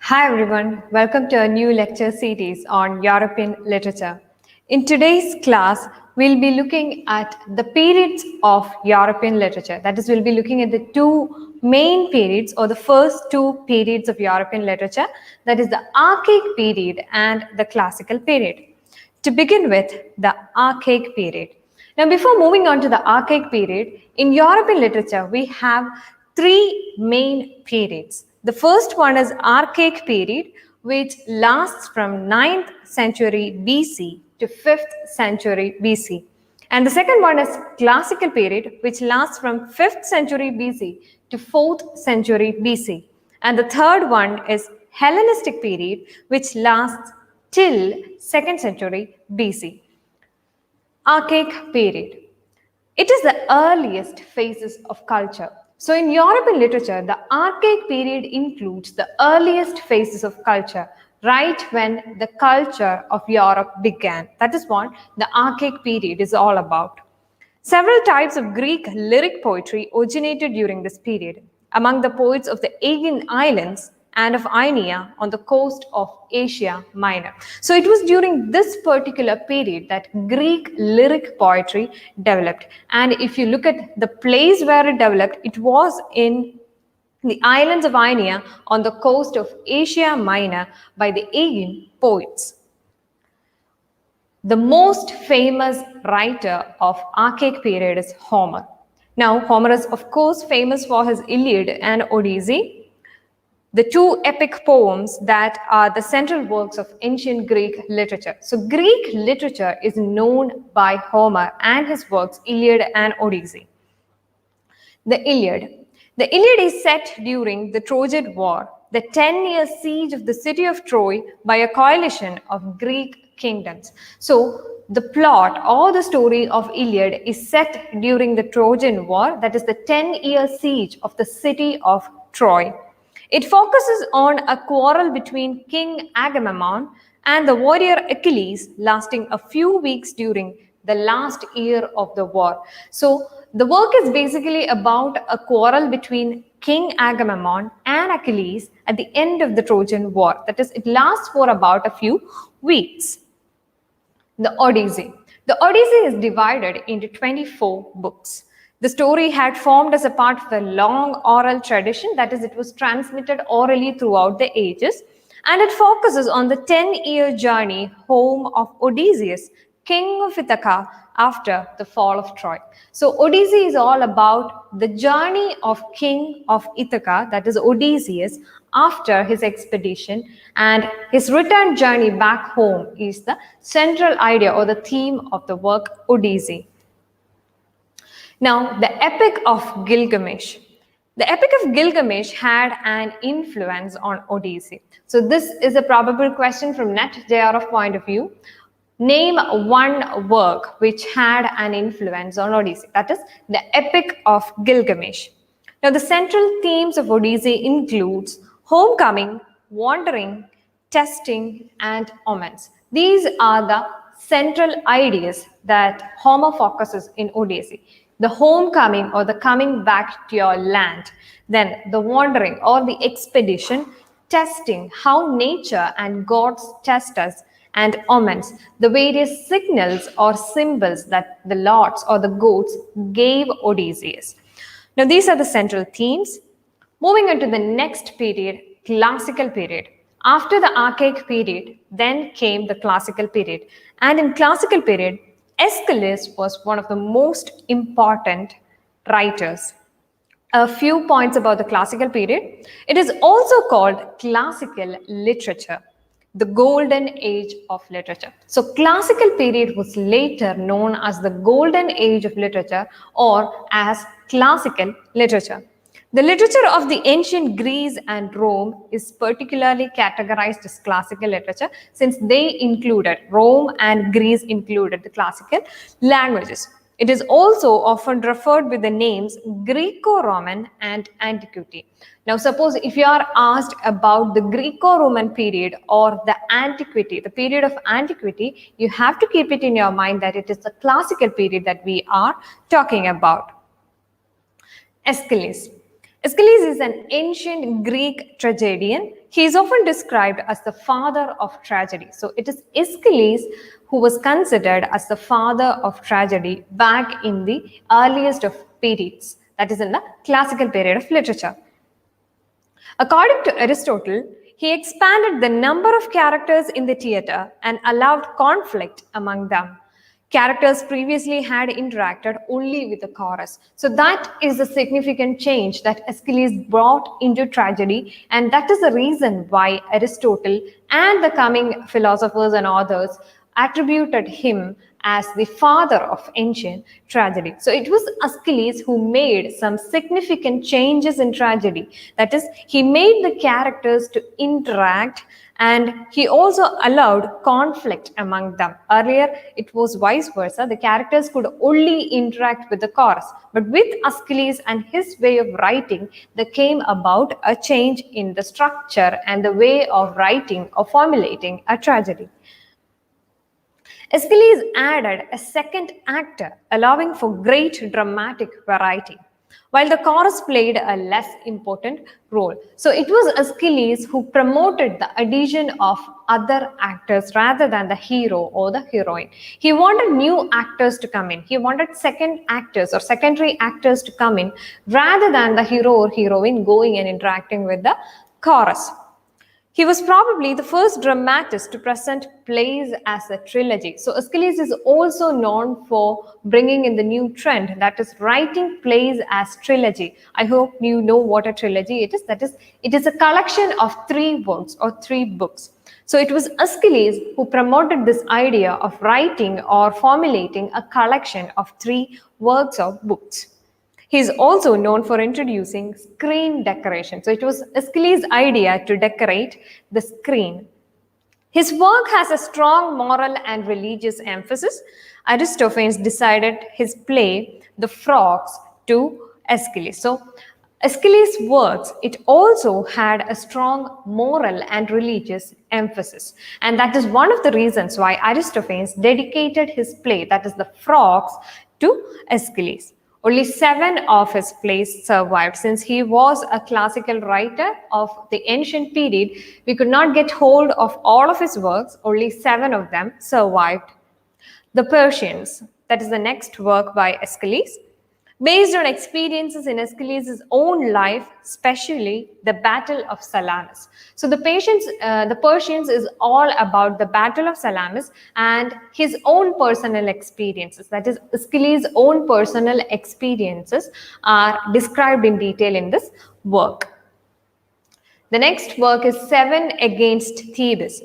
Hi everyone, welcome to a new lecture series on European literature. In today's class, we'll be looking at the periods of European literature. That is, we'll be looking at the two main periods or the first two periods of European literature, that is the archaic period and the classical period. To begin with, the archaic period. Now, before moving on to the archaic period, in European literature, we have three main periods. The first one is archaic period, which lasts from 9th century BC to 5th century BC. And the second one is classical period, which lasts from 5th century BC to 4th century BC. And the third one is Hellenistic period, which lasts till 2nd century BC. Archaic period. It is the earliest phases of culture. So in European literature, the archaic period includes the earliest phases of culture, right when the culture of Europe began. That is what the archaic period is all about. Several types of Greek lyric poetry originated during this period. Among the poets of the Aegean Islands and of Ionia on the coast of Asia Minor. So it was during this particular period that Greek lyric poetry developed. And if you look at the place where it developed, it was in the islands of Ionia on the coast of Asia Minor by the Aegean poets. The most famous writer of archaic period is Homer. Now, Homer is of course famous for his Iliad and Odyssey, the two epic poems that are the central works of ancient Greek literature. So Greek literature is known by Homer and his works Iliad and Odyssey. The Iliad. The Iliad is set during the Trojan War, the 10-year siege of the city of Troy by a coalition of Greek kingdoms. So the plot or the story of Iliad is set during the Trojan War, that is the 10-year siege of the city of Troy. It focuses on a quarrel between King Agamemnon and the warrior Achilles lasting a few weeks during the last year of the war. So the work is basically about a quarrel between King Agamemnon and Achilles at the end of the Trojan War. That is, it lasts for about a few weeks. The Odyssey. The Odyssey is divided into 24 books. The story had formed as a part of a long oral tradition, that is, it was transmitted orally throughout the ages, and it focuses on the 10-year journey home of Odysseus, king of Ithaca, after the fall of Troy. So Odyssey is all about the journey of king of Ithaca, that is Odysseus, after his expedition, and his return journey back home is the central idea or the theme of the work Odyssey. Now, the Epic of Gilgamesh. The Epic of Gilgamesh had an influence on Odyssey. So this is a probable question from NetJRF point of view. Name one work which had an influence on Odyssey. That is the Epic of Gilgamesh. Now, the central themes of Odyssey includes homecoming, wandering, testing, and omens. These are the central ideas that Homer focuses in Odyssey. The homecoming or the coming back to your land, then the wandering or the expedition, testing, how nature and gods test us, and omens, the various signals or symbols that the lords or the gods gave Odysseus. Now these are the central themes. Moving on to the next period, classical period. After the archaic period, then came the classical period. And in classical period, Aeschylus was one of the most important writers. A few points about the classical period. It is also called classical literature, the golden age of literature. So classical period was later known as the golden age of literature or as classical literature. The literature of the ancient Greece and Rome is particularly categorized as classical literature since they included, Rome and Greece included the classical languages. It is also often referred with the names Greco-Roman and Antiquity. Now suppose if you are asked about the Greco-Roman period or the Antiquity, the period of Antiquity, you have to keep it in your mind that it is the classical period that we are talking about. Aeschylus. Aeschylus is an ancient Greek tragedian He is often described as the father of tragedy. So it is Aeschylus who was considered as the father of tragedy back in the earliest of periods, that is in the classical period of literature. According to Aristotle, he expanded the number of characters in the theatre and allowed conflict among them. Characters previously had interacted only with the chorus. So that is a significant change that Aeschylus brought into tragedy, and that is the reason why Aristotle and the coming philosophers and authors attributed him as the father of ancient tragedy. So it was Aeschylus who made some significant changes in tragedy. That is, he made the characters to interact, and he also allowed conflict among them. Earlier, it was vice versa. The characters could only interact with the chorus. But with Aeschylus and his way of writing, there came about a change in the structure and the way of writing or formulating a tragedy. Aeschylus added a second actor, allowing for great dramatic variety, while the chorus played a less important role. So it was Aeschylus who promoted the addition of other actors rather than the hero or the heroine. He wanted new actors to come in. He wanted second actors or secondary actors to come in rather than the hero or heroine going and interacting with the chorus. He was probably the first dramatist to present plays as a trilogy. So Aeschylus is also known for bringing in the new trend, that is writing plays as trilogy. I hope you know what a trilogy it is. That is, it is a collection of 3 works or 3 books. So it was Aeschylus who promoted this idea of writing or formulating a collection of 3 works or books. He is also known for introducing screen decoration. So it was Aeschylus' idea to decorate the screen. His work has a strong moral and religious emphasis. Aristophanes decided his play, The Frogs, to Aeschylus. So Aeschylus' works, it also had a strong moral and religious emphasis. And that is one of the reasons why Aristophanes dedicated his play, that is The Frogs, to Aeschylus. Only 7 of his plays survived. Since he was a classical writer of the ancient period, we could not get hold of all of his works. Only 7 of them survived. The Persians, that is the next work by Aeschylus, based on experiences in Aeschylus' own life, especially the Battle of Salamis. So the Persians is all about the Battle of Salamis and his own personal experiences. That is, Aeschylus' own personal experiences are described in detail in this work. The next work is 7 Against Thebes.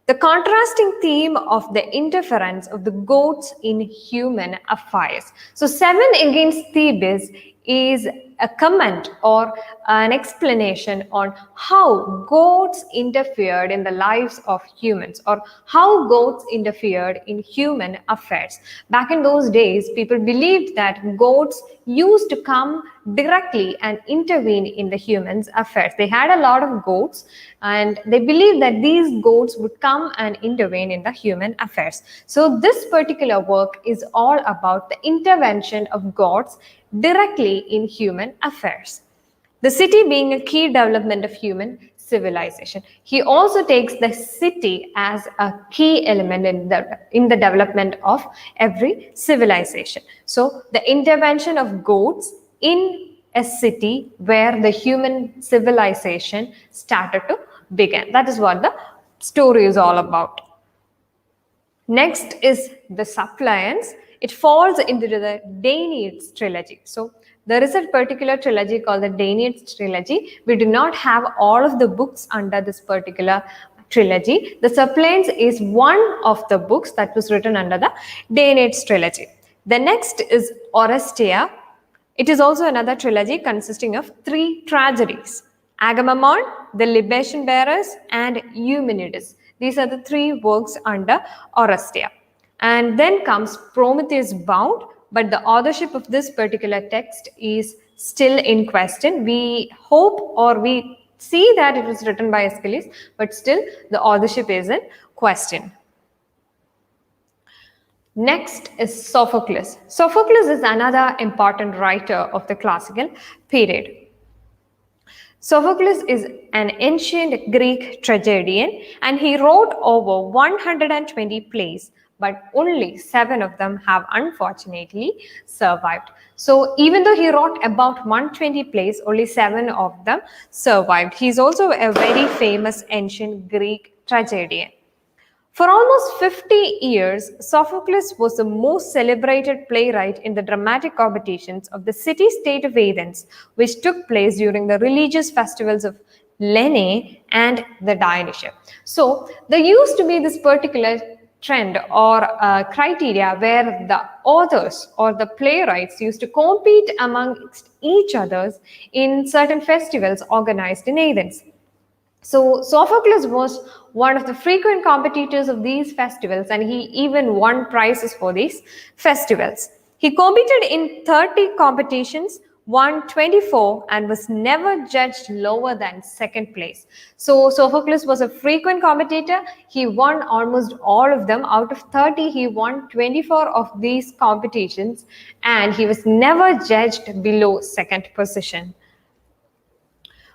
The contrasting theme of the interference of the goats in human affairs. So 7 Against Thebes is a comment or an explanation on how goats interfered in the lives of humans, or how goats interfered in human affairs. Back in those days, people believed that goats used to come directly and intervene in the humans' affairs. They had a lot of goats, and they believed that these goats would come and intervene in the human affairs. So this particular work is all about the intervention of goats directly in human affairs. The city being a key development of human civilization. He also takes the city as a key element in the development of every civilization. So the intervention of goats in a city where the human civilization started to begin. That is what the story is all about. Next is the Suppliants. It falls into the Danaids trilogy. So there is a particular trilogy called the Danaids trilogy. We do not have all of the books under this particular trilogy. The Suppliants is one of the books that was written under the Danaids trilogy. The next is Oresteia. It is also another trilogy consisting of 3 tragedies: Agamemnon, the Libation Bearers, and Eumenides. These are the 3 works under Oresteia. And then comes Prometheus Bound, but the authorship of this particular text is still in question. We hope or we see that it was written by Aeschylus, but still the authorship is in question. Next is Sophocles. Sophocles is another important writer of the classical period. Sophocles is an ancient Greek tragedian and he wrote over 120 plays, but only 7 of them have unfortunately survived. So even though he wrote about 120 plays, only 7 of them survived. He is also a very famous ancient Greek tragedian. For almost 50 years, Sophocles was the most celebrated playwright in the dramatic competitions of the city-state of Athens, which took place during the religious festivals of Lene and the Dionysia. So there used to be this particular trend or criteria where the authors or the playwrights used to compete amongst each others in certain festivals organized in Athens. So Sophocles was one of the frequent competitors of these festivals and he even won prizes for these festivals. He competed in 30 competitions, won 24 and was never judged lower than second place. So Sophocles was a frequent competitor. He won almost all of them. Out of 30, he won 24 of these competitions and he was never judged below second position.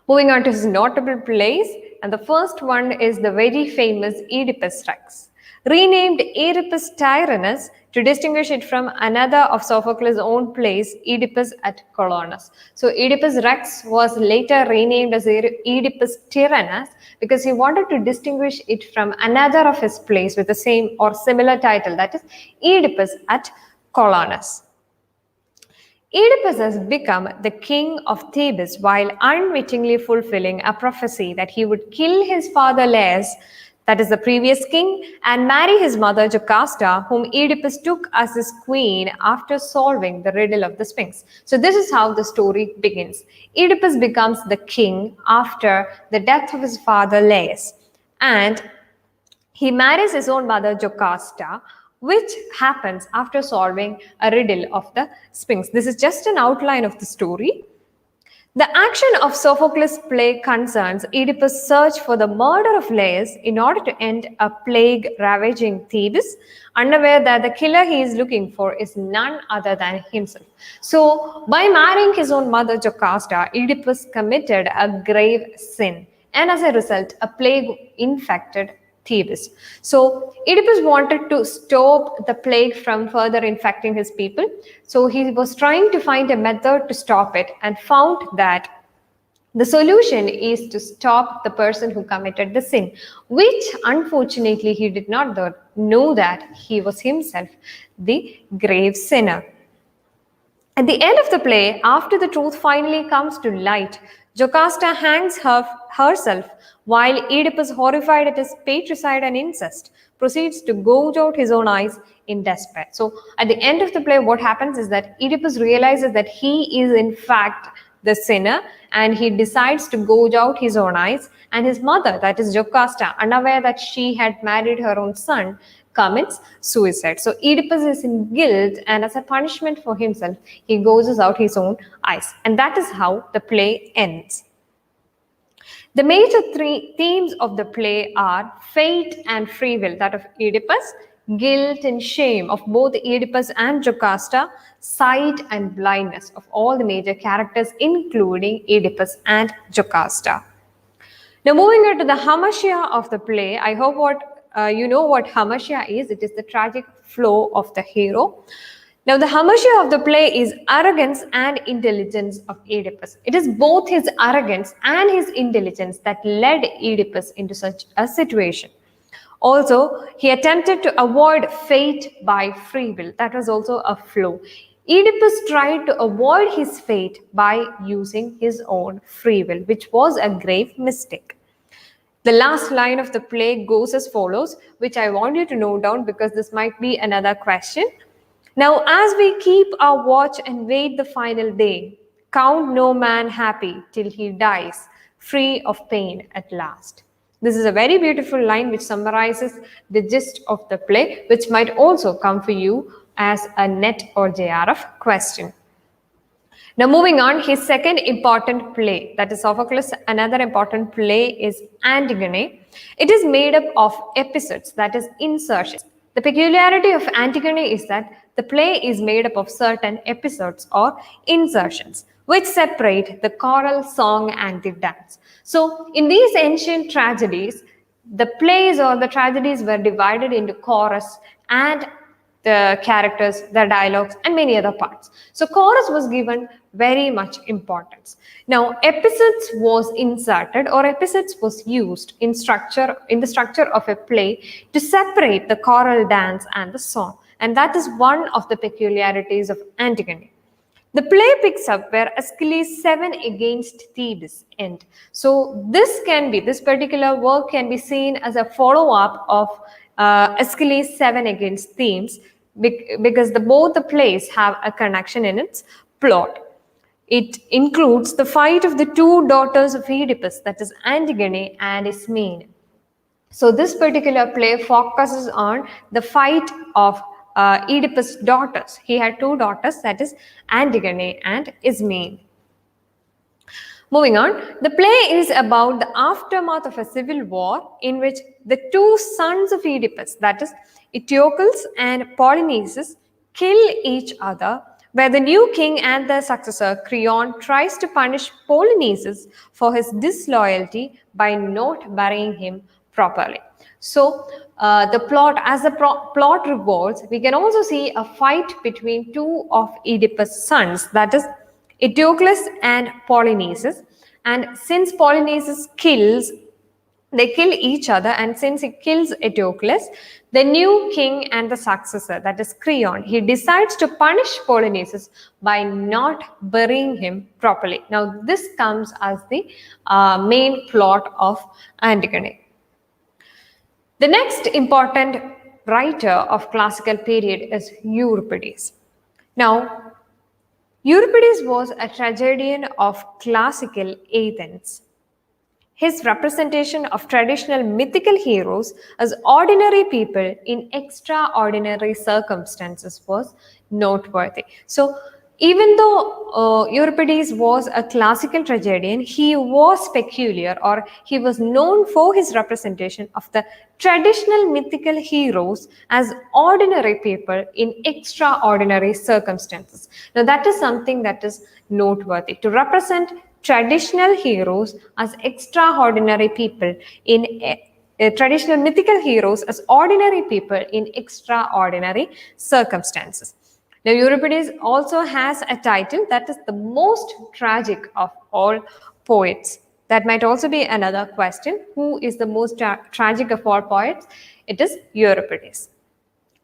Moving on to his notable plays, and the first one is the very famous Oedipus Rex. Renamed Oedipus Tyrannus to distinguish it from another of Sophocles' own plays, Oedipus at Colonus. So Oedipus Rex was later renamed as Oedipus Tyrannus because he wanted to distinguish it from another of his plays with the same or similar title, that is Oedipus at Colonus. Oedipus has become the king of Thebes while unwittingly fulfilling a prophecy that he would kill his father Laius, that is the previous king, and marry his mother Jocasta, whom Oedipus took as his queen after solving the riddle of the Sphinx. So this is how the story begins. Oedipus becomes the king after the death of his father Laius, and he marries his own mother Jocasta, which happens after solving a riddle of the Sphinx. This is just an outline of the story. The action of Sophocles' play concerns Oedipus' search for the murder of Laius in order to end a plague ravaging Thebes, unaware that the killer he is looking for is none other than himself. So, by marrying his own mother Jocasta, Oedipus committed a grave sin, and as a result, a plague infected Thebes. So Oedipus wanted to stop the plague from further infecting his people. So he was trying to find a method to stop it and found that the solution is to stop the person who committed the sin, which unfortunately he did not know that he was himself the grave sinner. At the end of the play, after the truth finally comes to light, Jocasta hangs herself while Oedipus, horrified at his patricide and incest, proceeds to gouge out his own eyes in despair. So at the end of the play, what happens is that Oedipus realizes that he is in fact the sinner and he decides to gouge out his own eyes, and his mother, that is Jocasta, unaware that she had married her own son, commits suicide. So Oedipus is in guilt, and as a punishment for himself, he gouges out his own eyes. And that is how the play ends. The major three themes of the play are fate and free will, that of Oedipus, guilt and shame of both Oedipus and Jocasta, sight and blindness of all the major characters, including Oedipus and Jocasta. Now moving on to the hamartia of the play, I hope you know what hamartia is. It is the tragic flow of the hero. Now the hamartia of the play is arrogance and intelligence of Oedipus. It is both his arrogance and his intelligence that led Oedipus into such a situation. Also, he attempted to avoid fate by free will. That was also a flaw. Oedipus tried to avoid his fate by using his own free will, which was a grave mistake. The last line of the play goes as follows, which I want you to note down because this might be another question. Now, as we keep our watch and wait the final day, count no man happy till he dies, free of pain at last. This is a very beautiful line which summarizes the gist of the play, which might also come for you as a NET or JRF question. Now moving on, his second important play, that is Sophocles, another important play is Antigone. It is made up of episodes, that is insertions. The peculiarity of Antigone is that the play is made up of certain episodes or insertions. which separate the choral song and the dance. So in these ancient tragedies, the plays or the tragedies were divided into chorus and the characters, the dialogues, and many other parts. So chorus was given very much importance. Now episodes was inserted or episodes was used in the structure of a play to separate the choral dance and the song. And that is one of the peculiarities of Antigone. The play picks up where Aeschylus 7 against Thebes end. So this particular work can be seen as a follow-up of Aeschylus 7 against Thebes because both the plays have a connection in its plot. It includes the fight of the two daughters of Oedipus, that is Antigone and Ismene. So this particular play focuses on the fight of Oedipus' daughters. He had two daughters, that is Antigone and Ismene. Moving on, the play is about the aftermath of a civil war in which the two sons of Oedipus, that is Eteocles and Polynices, kill each other, where the new king and the successor Creon tries to punish Polynices for his disloyalty by not burying him properly. So the plot, as the plot revolves, we can also see a fight between two of Oedipus' sons, that is Eteocles and Polynices. And since Polynices they kill each other, and since he kills Eteocles, the new king and the successor, that is Creon, he decides to punish Polynices by not burying him properly. Now this comes as the main plot of Antigone. The next important writer of classical period is Euripides. Now, Euripides was a tragedian of classical Athens. His representation of traditional mythical heroes as ordinary people in extraordinary circumstances was noteworthy. So, even though Euripides was a classical tragedian, he was peculiar, or he was known for his representation of the traditional mythical heroes as ordinary people in extraordinary circumstances. Now that is something that is noteworthy, to represent traditional heroes as extraordinary people in traditional mythical heroes as ordinary people in extraordinary circumstances. Now, Euripides also has a title that is the most tragic of all poets. That might also be another question. Who is the most tragic of all poets? It is Euripides.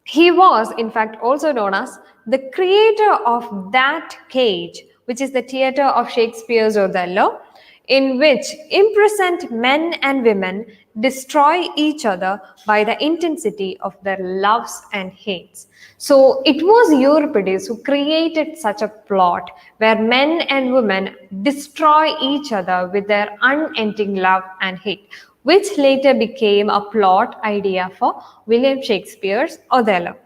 He was, in fact, also known as the creator of that cage, which is the theatre of Shakespeare's Othello, in which imprisoned men and women destroy each other by the intensity of their loves and hates. So it was Euripides who created such a plot where men and women destroy each other with their unending love and hate, which later became a plot idea for William Shakespeare's Othello.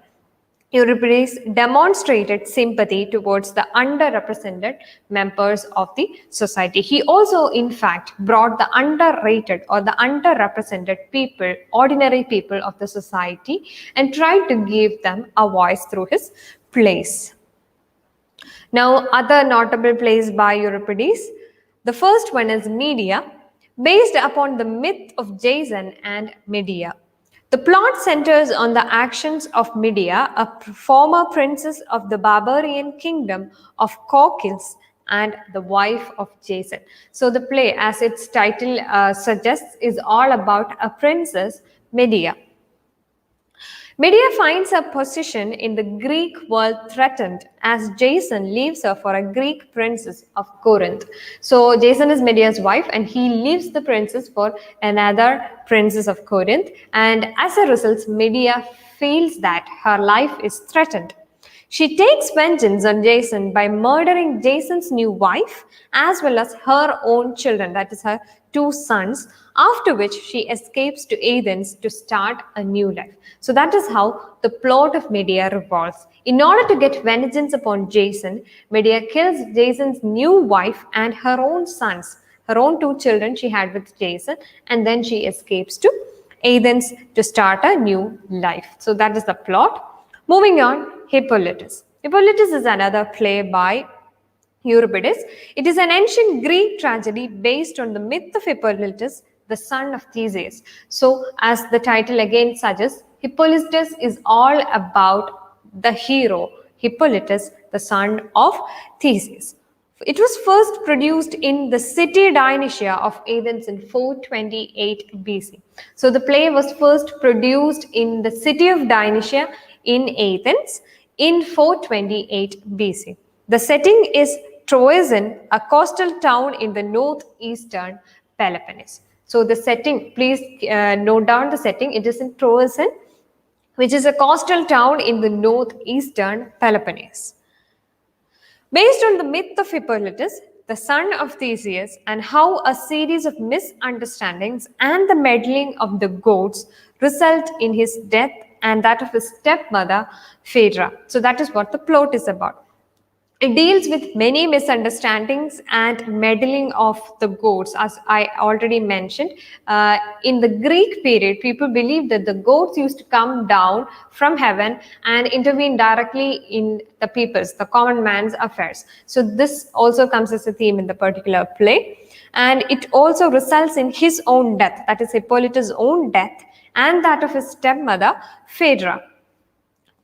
Euripides demonstrated sympathy towards the underrepresented members of the society. He also, in fact, brought the underrated or the underrepresented people, ordinary people of the society, and tried to give them a voice through his plays. Now, other notable plays by Euripides. The first one is Medea, based upon the myth of Jason and Medea. The plot centers on the actions of Medea, a former princess of the barbarian kingdom of Sophocles and the wife of Jason. So the play, as its title suggests, is all about a princess, Medea. Medea finds her position in the Greek world threatened as Jason leaves her for a Greek princess of Corinth. So Jason is Medea's wife and he leaves the princess for another princess of Corinth. And as a result, Medea feels that her life is threatened. She takes vengeance on Jason by murdering Jason's new wife as well as her own children, that is her two sons, after which she escapes to Athens to start a new life. So that is how the plot of Medea revolves. In order to get vengeance upon Jason, Medea kills Jason's new wife and her own sons, her own two children she had with Jason, and then she escapes to Athens to start a new life. So that is the plot. Moving on, Hippolytus. Hippolytus is another play by Euripides. It is an ancient Greek tragedy based on the myth of Hippolytus, the son of Theseus. So, as the title again suggests, Hippolytus is all about the hero, Hippolytus, the son of Theseus. It was first produced in the city Dionysia of Athens in 428 BC. So, the play was first produced in the city of Dionysia in Athens in 428 BC. The setting is Troezen, a coastal town in the northeastern Peloponnese. So the setting, please note down the setting. It is in Troezen, which is a coastal town in the northeastern Peloponnese. Based on the myth of Hippolytus, the son of Theseus, and how a series of misunderstandings and the meddling of the gods result in his death and that of his stepmother, Phaedra. So that is what the plot is about. It deals with many misunderstandings and meddling of the gods, as I already mentioned. In the Greek period, people believed that the gods used to come down from heaven and intervene directly in the people's, the common man's affairs. So this also comes as a theme in the particular play. And it also results in his own death, that is Hippolytus' own death, and that of his stepmother, Phaedra.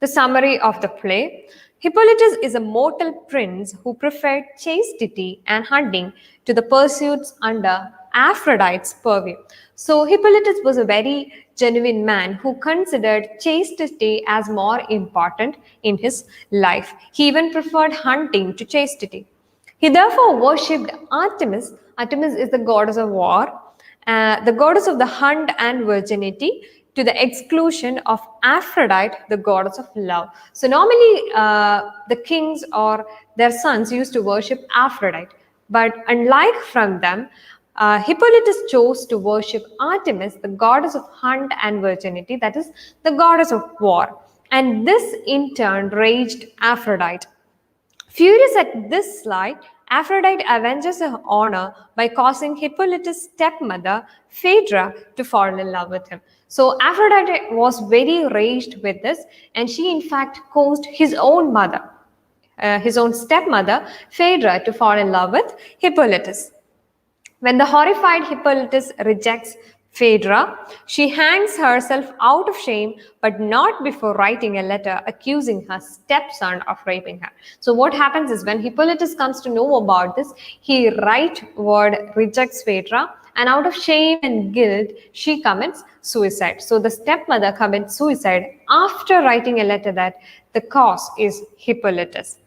The summary of the play. Hippolytus is a mortal prince who preferred chastity and hunting to the pursuits under Aphrodite's purview. So Hippolytus was a very genuine man who considered chastity as more important in his life. He even preferred hunting to chastity. He therefore worshipped Artemis. Artemis is the goddess of war, the goddess of the hunt and virginity, to the exclusion of Aphrodite, the goddess of love. So normally the kings or their sons used to worship Aphrodite, but unlike from them, Hippolytus chose to worship Artemis, the goddess of hunt and virginity, that is the goddess of war. And this in turn raged Aphrodite. Furious at this slight, Aphrodite avenges her honor by causing Hippolytus' stepmother, Phaedra, to fall in love with him. So Aphrodite was very raged with this, and she in fact caused his own mother, his own stepmother, Phaedra, to fall in love with Hippolytus. When the horrified Hippolytus rejects Phaedra, she hangs herself out of shame, but not before writing a letter accusing her stepson of raping her. So what happens is when Hippolytus comes to know about this, he rightward rejects Phaedra, and out of shame and guilt, she commits suicide. So the stepmother commits suicide after writing a letter that the cause is Hippolytus.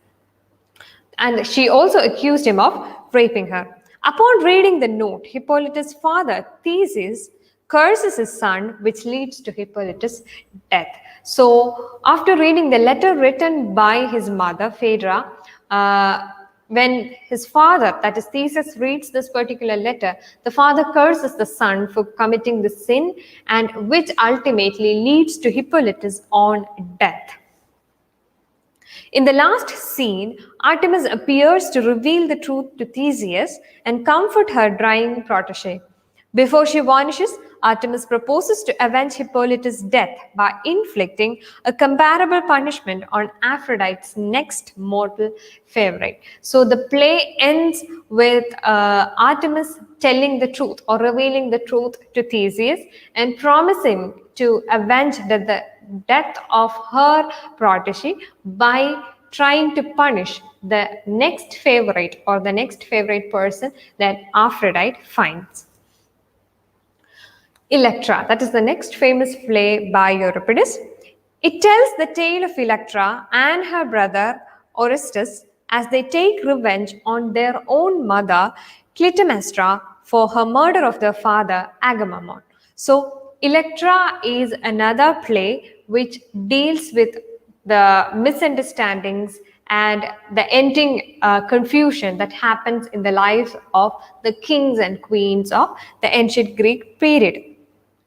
And she also accused him of raping her. Upon reading the note, Hippolytus' father, Theseus, curses his son, which leads to Hippolytus' death. So, after reading the letter written by his mother, Phaedra, when his father, that is Theseus, reads this particular letter, the father curses the son for committing the sin, and which ultimately leads to Hippolytus' own death. In the last scene, Artemis appears to reveal the truth to Theseus and comfort her dying protege. Before she vanishes, Artemis proposes to avenge Hippolytus' death by inflicting a comparable punishment on Aphrodite's next mortal favorite. So the play ends with Artemis telling the truth or revealing the truth to Theseus and promising to avenge the death of her protege by trying to punish the next favorite or the next favorite person that Aphrodite finds. Electra, that is the next famous play by Euripides. It tells the tale of Electra and her brother Orestes as they take revenge on their own mother Clytemnestra for her murder of their father Agamemnon. So Electra is another play which deals with the misunderstandings and the ending confusion that happens in the lives of the kings and queens of the ancient Greek period.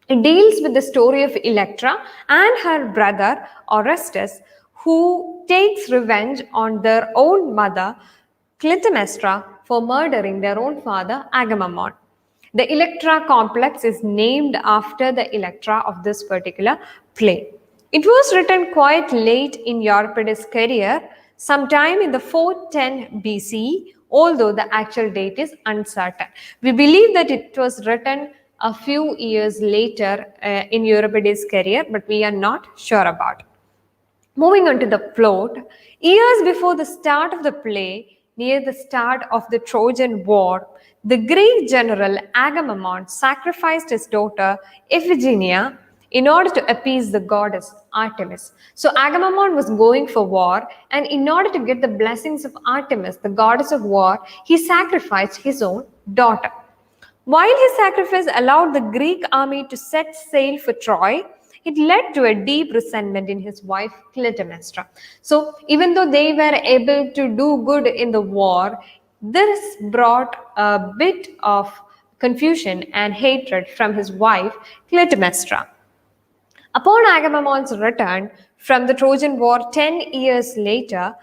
It deals with the story of Electra and her brother Orestes, who takes revenge on their own mother Clytemnestra for murdering their own father Agamemnon. The Electra complex is named after the Electra of this particular play. It was written quite late in Euripides' career, sometime in the 410 BC, although the actual date is uncertain. We believe that it was written a few years later in Euripides' career, but we are not sure about it. Moving on to the plot, years before the start of the play, near the start of the Trojan War, the Greek general Agamemnon sacrificed his daughter Iphigenia in order to appease the goddess Artemis. So Agamemnon was going for war, and in order to get the blessings of Artemis, the goddess of war, he sacrificed his own daughter. While his sacrifice allowed the Greek army to set sail for Troy, it led to a deep resentment in his wife Clytemnestra. So even though they were able to do good in the war, this brought a bit of confusion and hatred from his wife Clytemnestra. Upon Agamemnon's return from the Trojan War 10 years later,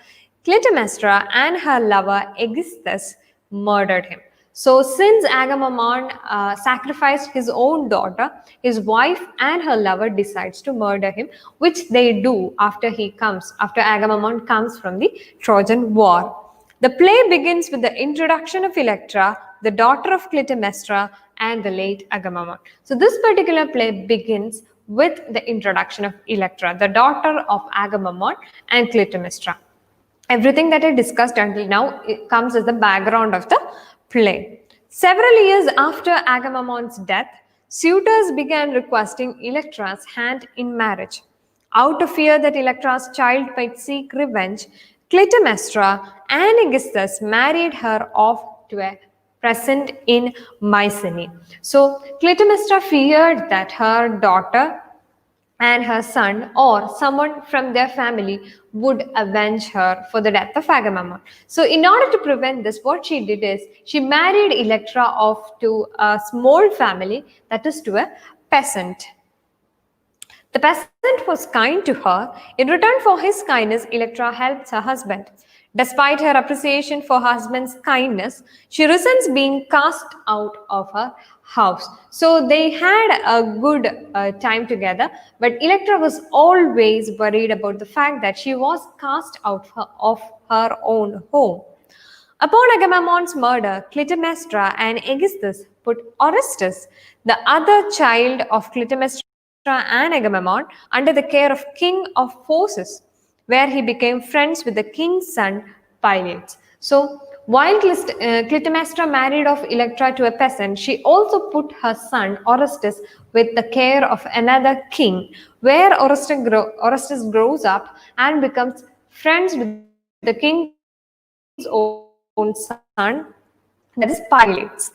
Clytemnestra and her lover Aeschylus murdered him. So since Agamemnon sacrificed his own daughter, his wife and her lover decides to murder him, which they do after Agamemnon comes from the Trojan War. The play begins with the introduction of Electra, the daughter of Clytemnestra, and the late Agamemnon. So this particular play begins with the introduction of Electra, the daughter of Agamemnon and Clytemnestra. Everything that I discussed until now, it comes as the background of the play. Several years after Agamemnon's death, suitors began requesting Electra's hand in marriage. Out of fear that Electra's child might seek revenge, Clytemnestra and Aeschylus married her off to a peasant in Mycenae. So Clytemnestra feared that her daughter and her son or someone from their family would avenge her for the death of Agamemnon. So in order to prevent this, what she did is she married Electra off to a small family, that is to a peasant. The peasant was kind to her. In return for his kindness, Electra helped her husband. Despite her appreciation for her husband's kindness, she resents being cast out of her house. So they had a good time together, but Electra was always worried about the fact that she was cast out of her own home. Upon Agamemnon's murder, Clytemnestra and Aeschylus put Orestes, the other child of Clytemnestra and Agamemnon, under the care of King of Phocis, where he became friends with the king's son, Pylades. So, while Clytemnestra married off Electra to a peasant, she also put her son Orestes with the care of another king, where Orestes grows up and becomes friends with the king's own son, that is Pylades.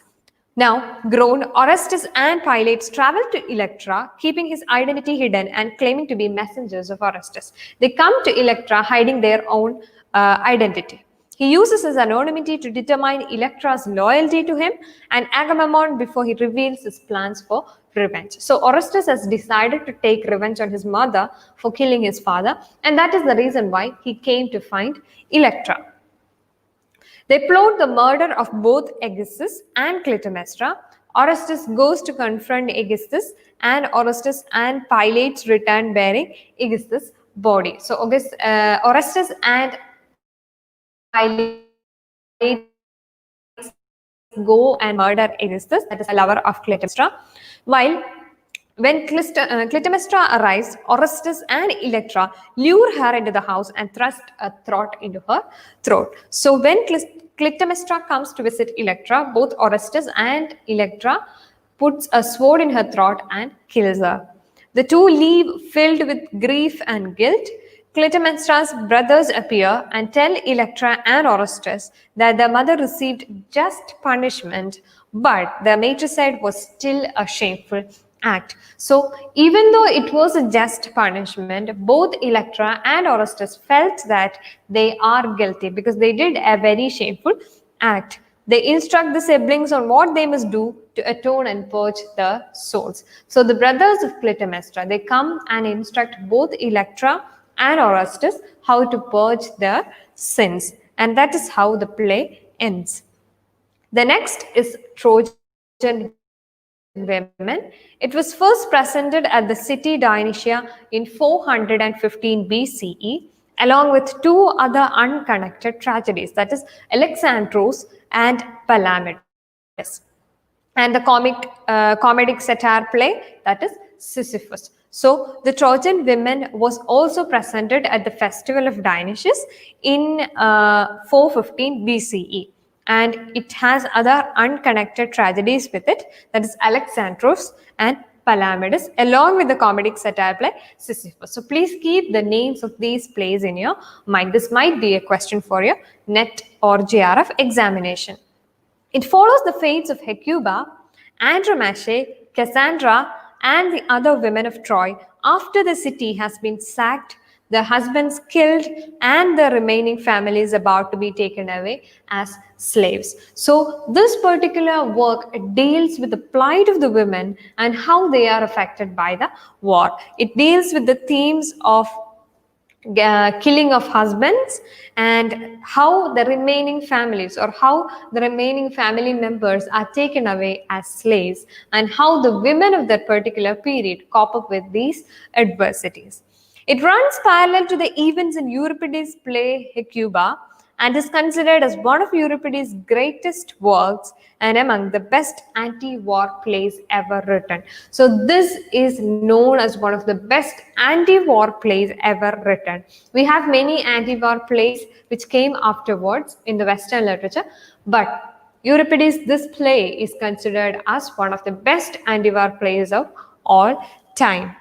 Now, grown, Orestes and Pylades travel to Electra, keeping his identity hidden and claiming to be messengers of Orestes. They come to Electra hiding their own identity. He uses his anonymity to determine Electra's loyalty to him and Agamemnon before he reveals his plans for revenge. So Orestes has decided to take revenge on his mother for killing his father, and that is the reason why he came to find Electra. They plot the murder of both Aeschylus and Clytemnestra. Orestes goes to confront Aeschylus, and Orestes and Pylades return bearing Aeschylus' body. So Orestes and Pylades go and murder Aeschylus, that is a lover of Clytemnestra. While when Clytemnestra arrives, Orestes and Electra lure her into the house and thrust a throat into her throat. So when Clytemnestra comes to visit Electra, both Orestes and Electra puts a sword in her throat and kills her. The two leave filled with grief and guilt. Clytemnestra's brothers appear and tell Electra and Orestes that their mother received just punishment, but the matricide was still a shameful act. So even though it was a just punishment, both Electra and Orestes felt that they are guilty because they did a very shameful act. They instruct the siblings on what they must do to atone and purge their souls. So the brothers of Clytemnestra, they come and instruct both Electra and Orestes how to purge their sins. And that is how the play ends. The next is Trojan women. It was first presented at the city Dionysia in 415 BCE. along with two other unconnected tragedies, that is Alexandros and Palamedes, and the comedic satire play, that is Sisyphus. So the Trojan women was also presented at the festival of Dionysius in 415 BCE, and it has other unconnected tragedies with it, that is Alexandros and Palamedes, along with the comedic satire play Sisyphus. So please keep the names of these plays in your mind. This might be a question for your NET or JRF examination. It follows the fates of Hecuba, Andromache, Cassandra, and the other women of Troy after the city has been sacked, their husbands killed, and the remaining families about to be taken away as slaves. So this particular work deals with the plight of the women and how they are affected by the war. It deals with the themes of killing of husbands and how the remaining families or how the remaining family members are taken away as slaves, and how the women of that particular period cope up with these adversities. It runs parallel to the events in Euripides' play Hecuba and is considered as one of Euripides' greatest works and among the best anti-war plays ever written. So this is known as one of the best anti-war plays ever written. We have many anti-war plays which came afterwards in the Western literature, but Euripides, this play is considered as one of the best anti-war plays of all time.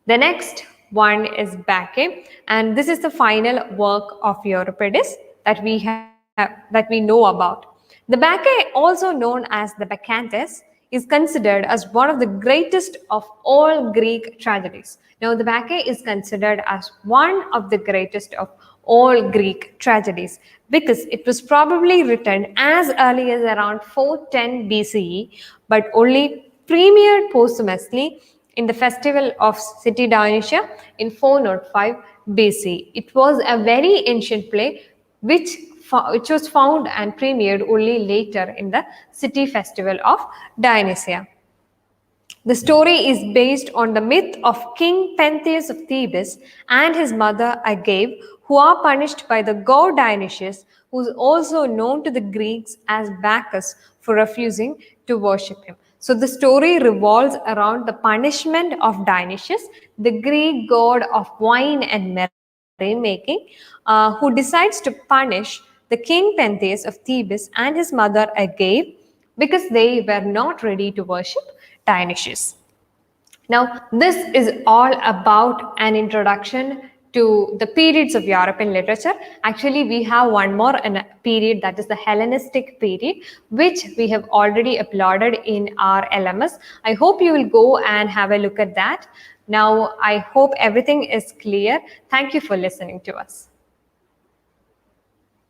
The next one is Bacchae, and this is the final work of Euripides that we know about. The Bacchae, also known as the Bacchantes, is considered as one of the greatest of all Greek tragedies. Now, the Bacchae is considered as one of the greatest of all Greek tragedies because it was probably written as early as around 410 BCE, but only premiered posthumously in the festival of City Dionysia in 405 BC. It was a very ancient play which was found and premiered only later in the city festival of Dionysia. The story is based on the myth of King Pentheus of Thebes and his mother Agave, who are punished by the god Dionysius, who is also known to the Greeks as Bacchus, for refusing to worship him. So the story revolves around the punishment of Dionysius, the Greek god of wine and merrymaking, who decides to punish the king Pentheus of Thebes and his mother Agave because they were not ready to worship Dionysius. Now, this is all about an introduction to the periods of European literature. Actually, we have one more period, that is the Hellenistic period, which we have already uploaded in our LMS. I hope you will go and have a look at that. Now, I hope everything is clear. Thank you for listening to us.